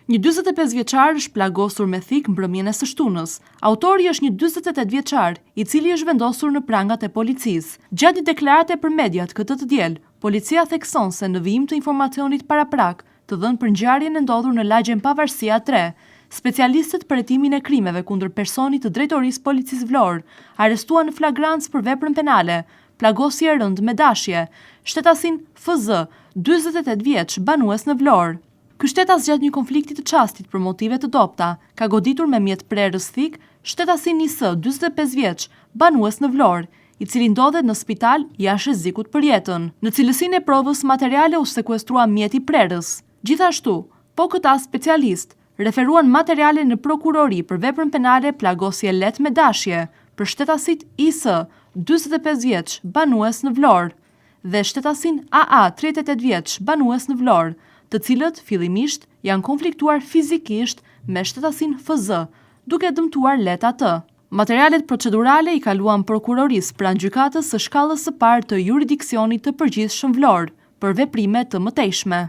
Një 45 vjeçar është plagosur me thik mbrëmjen e së shtunës. Autori është një 48 vjeçar, i cili është vendosur në prangat e policisë. Gjatë një deklarate për mediat këtë të diel, policia thekson se në vijim të informacionit paraprak të dhënë për ngjarjen e ndodhur në lagjen Pavarësia 3, specialistët për hetimin e krimeve kundër personit të drejtorisë policisë Vlorë arrestuan në flagrancë për veprën penale, plagosje e rëndë me dashje, shtetasin FZ, 48 vjeç, banues në Vlorë. Ky shtetas gjatë një konflikti të çastit për motive të dobta, ka goditur me mjet prerës thik shtetasin NIS, 45 vjeç, banues në Vlorë, i cili ndodhet në spital jashtë rrezikut për jetën. Në cilësinë e provës materiale u sekuestrua mjeti prerës. Gjithashtu, po këta specialist referuan materiale në prokurori për veprën penale plagosje lehtë me dashje për shtetasit IS, 45 vjeç, banues në Vlorë, dhe shtetasin AA, 38 vjeç, banues në Vlorë, të cilët fillimisht janë konfliktuar fizikisht me shtetasin FZ, duke dëmtuar lehtë atë. Materialet procedurale i kaluan prokurorisë pranë gjykatës së shkallës së parë të juridiksionit të përgjithshëm Vlorë për veprime të mëtejshme.